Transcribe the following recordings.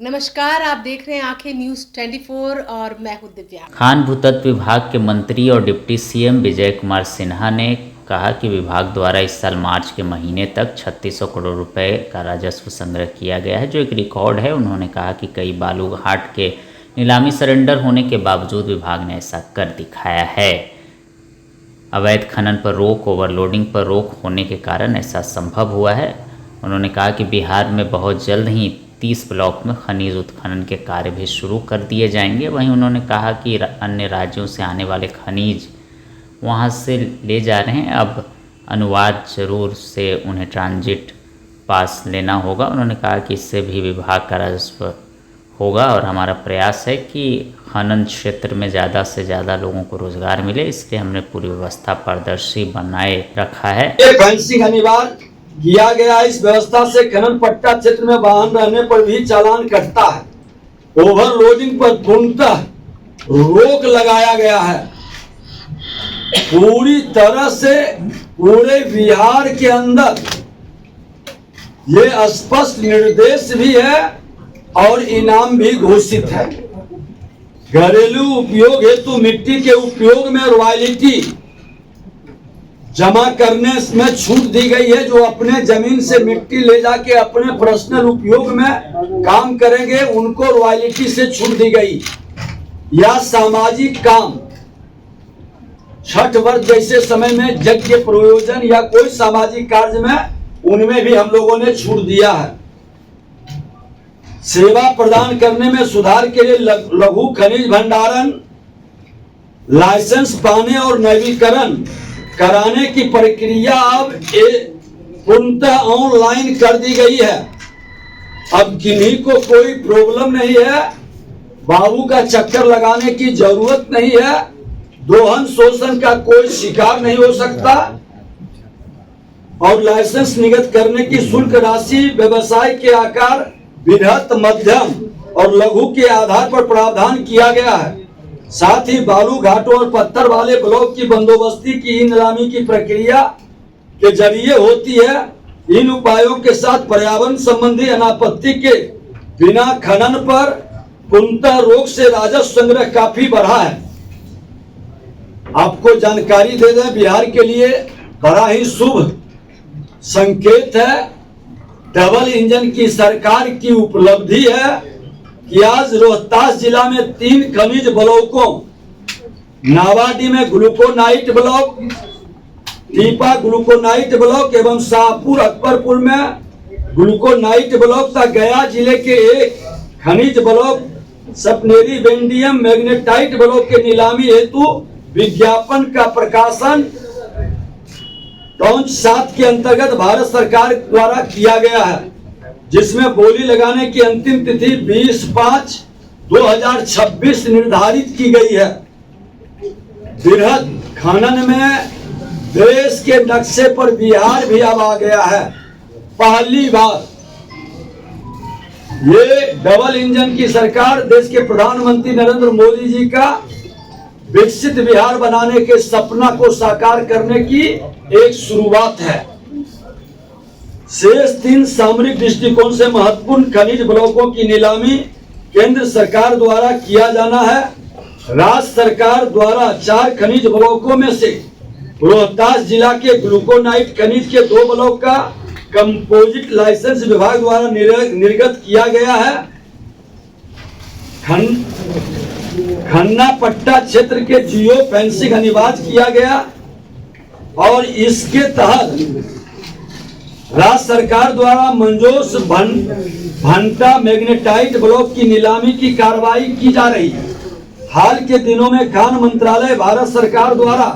नमस्कार, आप देख रहे हैं आंखें न्यूज 24 और मैं हूं दिव्या। खान भूतत्व विभाग के मंत्री और डिप्टी सीएम विजय कुमार सिन्हा ने कहा कि विभाग द्वारा इस साल मार्च के महीने तक 3600 करोड़ रुपए का राजस्व संग्रह किया गया है, जो एक रिकॉर्ड है। उन्होंने कहा कि कई बालूघाट के नीलामी सरेंडर होने के बावजूद विभाग ने ऐसा कर दिखाया है। अवैध खनन पर रोक, ओवरलोडिंग पर रोक होने के कारण ऐसा संभव हुआ है। उन्होंने कहा कि बिहार में बहुत जल्द ही 30 ब्लॉक में खनिज उत्खनन के कार्य भी शुरू कर दिए जाएंगे। वहीं उन्होंने कहा कि अन्य राज्यों से आने वाले खनिज वहां से ले जा रहे हैं, अब अनुवाद जरूर से उन्हें ट्रांजिट पास लेना होगा। उन्होंने कहा कि इससे भी विभाग का राजस्व होगा और हमारा प्रयास है कि खनन क्षेत्र में ज़्यादा से ज़्यादा लोगों को रोजगार मिले, इसलिए हमने पूरी व्यवस्था पारदर्शी बनाए रखा है। फेंसिंग अनिवार्य किया गया है। इस व्यवस्था से खनन पट्टा क्षेत्र में वाहन रहने पर भी चालान कटता है। ओवरलोडिंग पर पूर्णतः रोक लगाया गया है। पूरी तरह से पूरे बिहार के अंदर ये स्पष्ट निर्देश भी है और इनाम भी घोषित है। घरेलू उपयोग हेतु मिट्टी के उपयोग में रॉयल्टी जमा करने में छूट दी गई है। जो अपने जमीन से मिट्टी ले जाके अपने पर्सनल उपयोग में काम करेंगे उनको रॉयल्टी से छूट दी गई। या सामाजिक काम, छठ व्रत जैसे समय में यज्ञ प्रयोजन या कोई सामाजिक कार्य में उनमें भी हम लोगों ने छूट दिया है। सेवा प्रदान करने में सुधार के लिए लघु खनिज भंडारण लाइसेंस पाने और नवीनीकरण कराने की प्रक्रिया अब पूर्णतः ऑनलाइन कर दी गई है। अब किन्हीं को कोई प्रॉब्लम नहीं है, बाबू का चक्कर लगाने की जरूरत नहीं है, दोहन शोषण का कोई शिकार नहीं हो सकता। और लाइसेंस निर्गत करने की शुल्क राशि व्यवसाय के आकार, बृहत, मध्यम और लघु के आधार पर प्रावधान किया गया है। साथ ही बालू घाटों और पत्थर वाले ब्लॉक की बंदोबस्ती की नीलामी की प्रक्रिया के जरिए होती है। इन उपायों के साथ पर्यावरण संबंधी अनापत्ति के बिना खनन पर पूर्णतः रोक से राजस्व संग्रह काफी बढ़ा है। आपको जानकारी दे दें, बिहार के लिए बड़ा ही शुभ संकेत है। डबल इंजन की सरकार की उपलब्धि है कि आज रोहतास जिला में 3 खनिज ब्लॉकों, नावाडी में ग्लूकोनाइट ब्लॉक, टीपा ग्लूकोनाइट ब्लॉक एवं शाहपुर अकबरपुर में ग्लूकोनाइट ब्लॉक तथा गया जिले के एक खनिज ब्लॉक सपनेरी वेंडियम मैग्नेटाइट ब्लॉक के नीलामी हेतु विज्ञापन का प्रकाशन टॉन्च 7 के अंतर्गत भारत सरकार द्वारा किया गया है, जिसमें बोली लगाने की अंतिम तिथि 20/5/2026 निर्धारित की गई है। बृहद खनन में देश के नक्शे पर बिहार भी अब आ गया है। पहली बार ये डबल इंजन की सरकार देश के प्रधानमंत्री नरेंद्र मोदी जी का विकसित बिहार बनाने के सपना को साकार करने की एक शुरुआत है। शेष 3 सामरिक दृष्टिकोण से महत्वपूर्ण खनिज ब्लॉकों की नीलामी केंद्र सरकार द्वारा किया जाना है। राज्य सरकार द्वारा 4 खनिज ब्लॉकों में से रोहतास जिला के ग्लूकोनाइट खनिज के 2 ब्लॉक का कंपोजिट लाइसेंस विभाग द्वारा निर्गत किया गया है। खन्ना पट्टा क्षेत्र के जियो फेंसिंग अनिवार्य किया गया और इसके तहत राज्य सरकार द्वारा मंजोस भंटा मैग्नेटाइट ब्लॉक की नीलामी की कार्रवाई की जा रही है। हाल के दिनों में खान मंत्रालय भारत सरकार द्वारा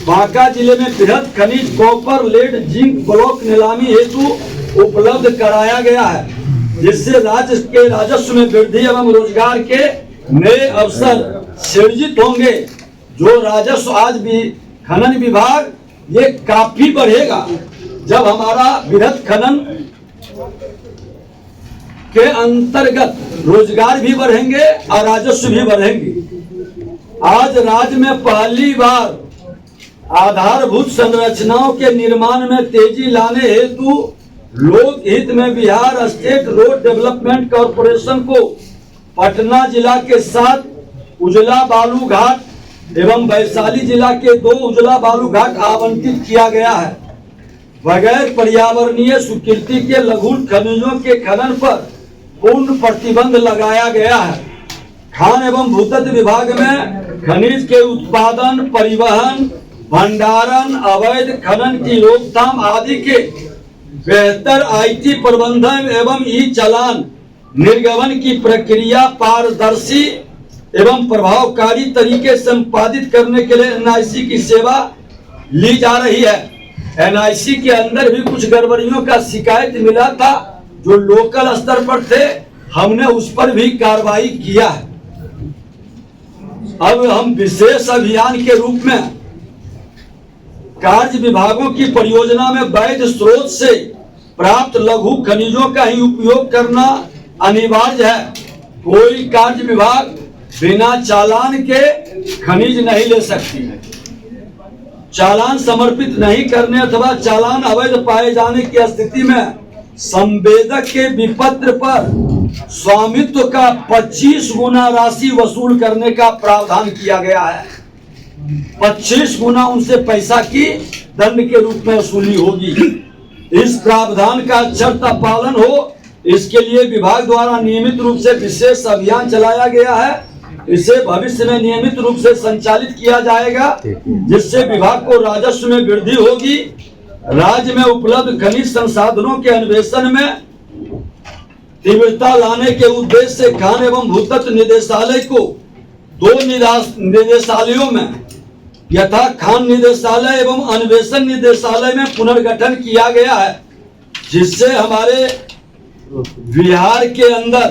बांका जिले में बृहद खनिज कॉपर, लेड, जिंक ब्लॉक नीलामी हेतु उपलब्ध कराया गया है, जिससे राज्य के राजस्व में वृद्धि एवं रोजगार के नए अवसर सृजित होंगे। जो राजस्व आज भी खनन विभाग ये काफी बढ़ेगा जब हमारा बृहद खनन के अंतर्गत रोजगार भी बढ़ेंगे और राजस्व भी बढ़ेंगे। आज राज्य में पहली बार आधारभूत संरचनाओं के निर्माण में तेजी लाने हेतु लोक हित में Bihar state road development corporation को पटना जिला के 7 उजला बालू घाट एवं वैशाली जिला के 2 उजला बालू घाट आवंटित किया गया है। बगैर पर्यावरणीय स्वीकृति के लघु खनिजों के खनन पर पूर्ण प्रतिबंध लगाया गया है। खान एवं भूतत्व विभाग में खनिज के उत्पादन, परिवहन, भंडारण, अवैध खनन की रोकथाम आदि के बेहतर आईटी प्रबंधन एवं ई चालान निर्गमन की प्रक्रिया पारदर्शी एवं प्रभावकारी तरीके से संपादित करने के लिए एनआईसी की सेवा ली जा रही है। एनआईसी के अंदर भी कुछ गड़बड़ियों का शिकायत मिला था जो लोकल स्तर पर थे, हमने उस पर भी कार्रवाई किया है। अब हम विशेष अभियान के रूप में कार्य विभागों की परियोजना में वैध स्रोत से प्राप्त लघु खनिजों का ही उपयोग करना अनिवार्य है। कोई कार्य विभाग बिना चालान के खनिज नहीं ले सकती। चालान समर्पित नहीं करने अथवा चालान अवैध पाए जाने की स्थिति में संवेदक के विपत्र पर स्वामित्व का 25 गुना राशि वसूल करने का प्रावधान किया गया है। 25 गुना उनसे पैसा की दंड के रूप में वसूली होगी। इस प्रावधान का अक्षरता पालन हो, इसके लिए विभाग द्वारा नियमित रूप से विशेष अभियान चलाया गया है। इसे भविष्य में नियमित रूप से संचालित किया जाएगा, जिससे विभाग को राजस्व में वृद्धि होगी। राज्य में उपलब्ध खनिज संसाधनों के अन्वेषण में तीव्रता लाने के उद्देश्य से खान एवं भूतत्व निदेशालय को 2 निदेशालयों में यथा खान निदेशालय एवं अन्वेषण निदेशालय में पुनर्गठन किया गया है, जिससे हमारे बिहार के अंदर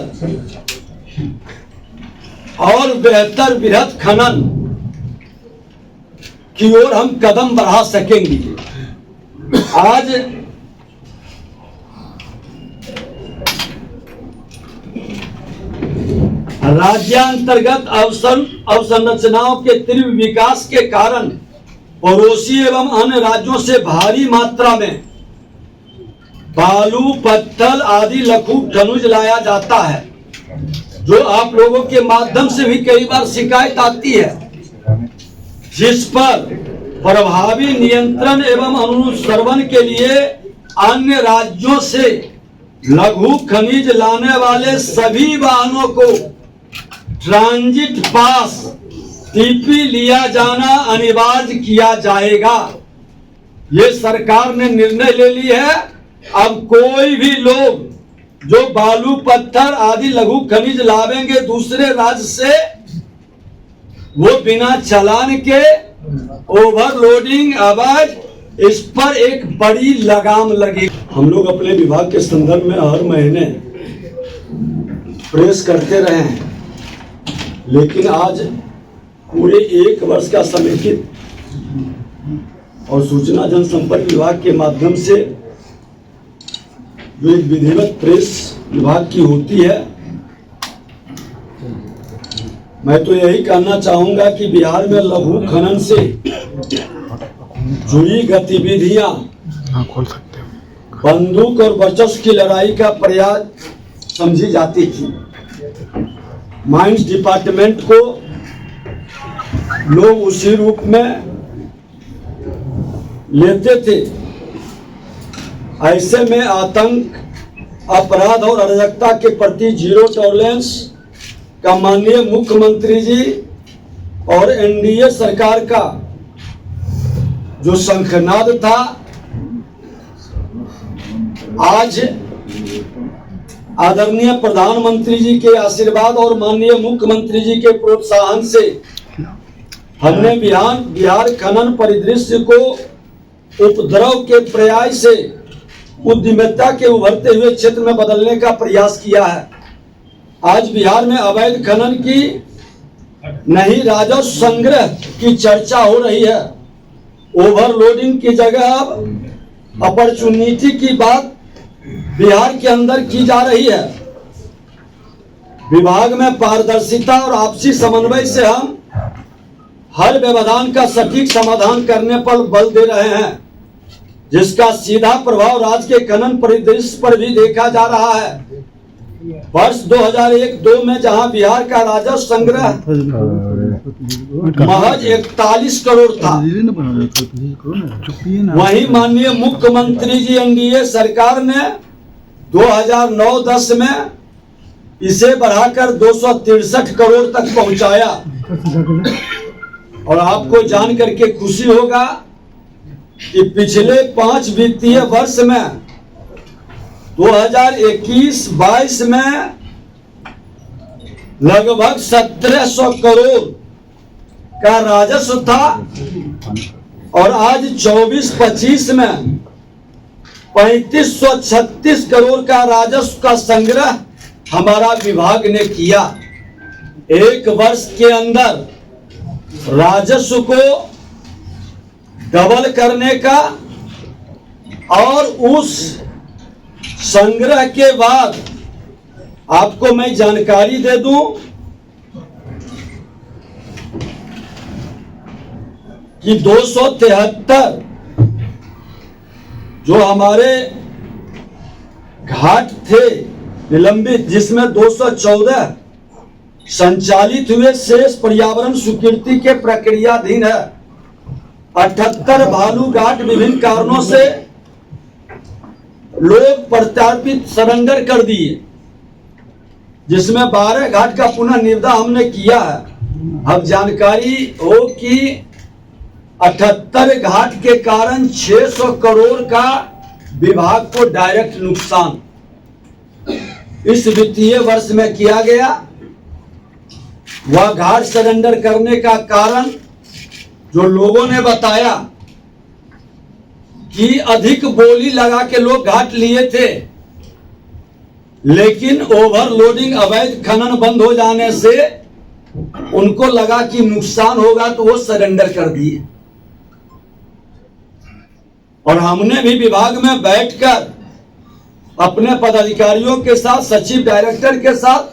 और बेहतर वृहद खनन की ओर हम कदम बढ़ा सकेंगे। आज राज्यांतर्गत अवसंरचनाओं के तीव्र विकास के कारण पड़ोसी एवं अन्य राज्यों से भारी मात्रा में बालू, पत्थर आदि लघु खनिज लाया जाता है, जो आप लोगों के माध्यम से भी कई बार शिकायत आती है, जिस पर प्रभावी नियंत्रण एवं अनुश्रवण के लिए अन्य राज्यों से लघु खनिज लाने वाले सभी वाहनों को ट्रांजिट पास टीपी लिया जाना अनिवार्य किया जाएगा। ये सरकार ने निर्णय ले ली है। अब कोई भी लोग जो बालू, पत्थर आदि लघु खनिज लावेंगे दूसरे राज्य से, वो बिना चालान के ओवरलोडिंग अवैध, इस पर एक बड़ी लगाम लगेगी। हम लोग अपने विभाग के संदर्भ में हर महीने प्रेस करते रहे हैं, लेकिन आज पूरे 1 वर्ष का समेकित और सूचना जनसंपर्क विभाग के माध्यम से जो एक विधिवत प्रेस विभाग की होती है, मैं तो यही कहना चाहूंगा कि बिहार में लघु खनन से जुड़ी गतिविधियां बंदूक और वर्चस्व की लड़ाई का प्रयास समझी जाती थी। माइंस डिपार्टमेंट को लोग उसी रूप में लेते थे। ऐसे में आतंक, अपराध और अराजकता के प्रति जीरो टॉलरेंस का माननीय मुख्यमंत्री जी और एनडीए सरकार का जो शंखनाद था, आज आदरणीय प्रधानमंत्री जी के आशीर्वाद और माननीय मुख्यमंत्री जी के प्रोत्साहन से हमने बिहार खनन परिदृश्य को उपद्रव के प्रयास से उद्यमिता के उभरते हुए क्षेत्र में बदलने का प्रयास किया है। आज बिहार में अवैध खनन की नहीं, राजस्व संग्रह की चर्चा हो रही है। ओवरलोडिंग की जगह अब अपॉर्चुनिटी की बात बिहार के अंदर की जा रही है। विभाग में पारदर्शिता और आपसी समन्वय से हम हर व्यवधान का सटीक समाधान करने पर बल दे रहे हैं। जिसका सीधा प्रभाव राज्य के खनन परिदृश्य पर भी देखा जा रहा है। वर्ष 2001-2 में जहां बिहार का राजस्व संग्रह महज 41 करोड़ था, वहीं माननीय मुख्यमंत्री जी एनडीए सरकार ने 2009-10 में इसे बढ़ाकर 263 करोड़ तक पहुंचाया। और आपको जान करके खुशी होगा कि पिछले 5 वित्तीय वर्ष में 2021-22 में लगभग 1700 करोड़ का राजस्व था और आज 24-25 में 3536 करोड़ का राजस्व का संग्रह हमारा विभाग ने किया। एक वर्ष के अंदर राजस्व को डबल करने का और उस संग्रह के बाद आपको मैं जानकारी दे दूं कि 273 जो हमारे घाट थे निलंबित, जिसमें 214 संचालित हुए, शेष पर्यावरण स्वीकृति के प्रक्रियाधीन है। 78 भालू घाट विभिन्न कारणों से लोग प्रत्यार्पित सरेंडर कर दिए, जिसमें 12 घाट का पुनः निर्माण हमने किया है। अब जानकारी हो कि 78 घाट के कारण 600 करोड़ का विभाग को डायरेक्ट नुकसान इस वित्तीय वर्ष में किया गया। वह घाट सरेंडर करने का कारण जो लोगों ने बताया कि अधिक बोली लगा के लोग घाट लिए थे, लेकिन ओवरलोडिंग अवैध खनन बंद हो जाने से उनको लगा कि नुकसान होगा तो वो सरेंडर कर दिए। और हमने भी विभाग में बैठकर अपने पदाधिकारियों के साथ, सचिव डायरेक्टर के साथ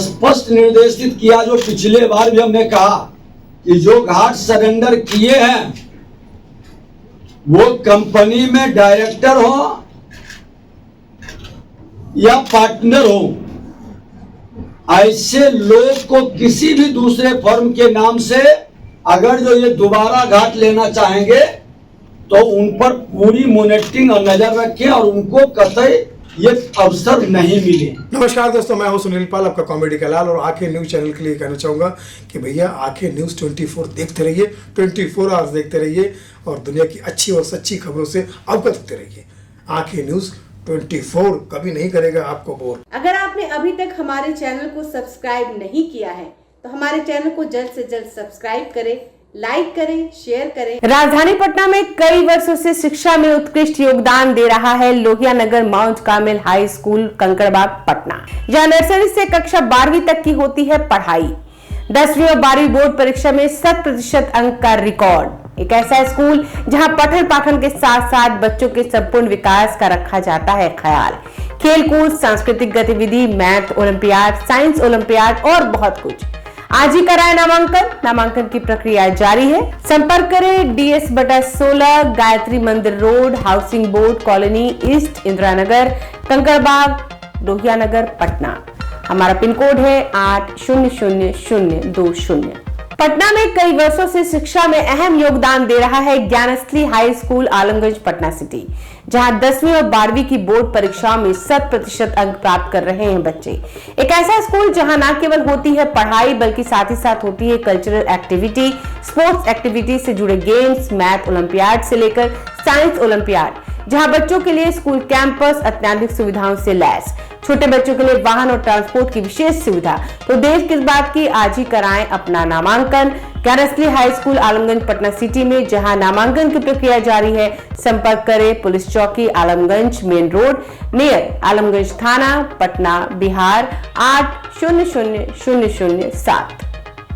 स्पष्ट निर्देशित किया, जो पिछले बार भी हमने कहा कि जो घाट सरेंडर किए हैं वो कंपनी में डायरेक्टर हो या पार्टनर हो, ऐसे लोग को किसी भी दूसरे फर्म के नाम से अगर जो ये दोबारा घाट लेना चाहेंगे तो उन पर पूरी मॉनिटरिंग और नजर रखें और उनको कतई ये अवसर नहीं मिले। नमस्कार दोस्तों, मैं हूं सुनील पाल, आपका कॉमेडी का लाल, और आंखें न्यूज चैनल के लिए कहना चाहूंगा कि भैया आंखें न्यूज 24 देखते रहिए, 24 आवर्स देखते रहिए और दुनिया की अच्छी और सच्ची खबरों से अवगत होते रहिए। आंखें न्यूज 24 कभी नहीं करेगा आपको बोर। अगर आपने अभी तक हमारे चैनल को सब्सक्राइब नहीं किया है तो हमारे चैनल को जल्द से जल्द सब्सक्राइब करें, लाइक करें, शेयर करें। राजधानी पटना में कई वर्षों से शिक्षा में उत्कृष्ट योगदान दे रहा है Lohia Nagar Mount Carmel high school Kankarbagh Patna, जहां नर्सरी से कक्षा 12वीं तक की होती है पढ़ाई। 10वीं और 12वीं बोर्ड परीक्षा में 100% अंक का रिकॉर्ड। एक ऐसा स्कूल जहां पठन पाठन के साथ साथ बच्चों के संपूर्ण विकास का रखा जाता है ख्याल। खेलकूद, सांस्कृतिक गतिविधि, मैथ ओलंपियाड, साइंस ओलंपियाड और बहुत कुछ। आज ही कराए नामांकन की प्रक्रिया जारी है। संपर्क करें DS/16 Gayatri Mandir road, housing board colony east, Indira Nagar, Kankarbagh, Lohia Nagar, Patna. हमारा पिन कोड है 800020। पटना में कई वर्षों से शिक्षा में अहम योगदान दे रहा है Gyansthali high school Alamganj Patna city, जहां 10वीं और 12वीं की बोर्ड परीक्षाओं में 100% अंक प्राप्त कर रहे हैं बच्चे। एक ऐसा स्कूल जहां न केवल होती है पढ़ाई बल्कि साथ ही साथ होती है कल्चरल एक्टिविटी, स्पोर्ट्स एक्टिविटी से जुड़े गेम्स, मैथ ओलंपियाड से लेकर साइंस ओलंपियाड, जहां बच्चों के लिए स्कूल कैंपस अत्याधुनिक सुविधाओं से लैस, छोटे बच्चों के लिए वाहन और ट्रांसपोर्ट की विशेष सुविधा। तो देर किस बात की, आज ही कराएं अपना नामांकन Gyansthali high school Alamganj Patna city में, जहां नामांकन की प्रक्रिया जारी है। संपर्क करें पुलिस चौकी Alamganj main road near Alamganj थाना, पटना, बिहार 800007।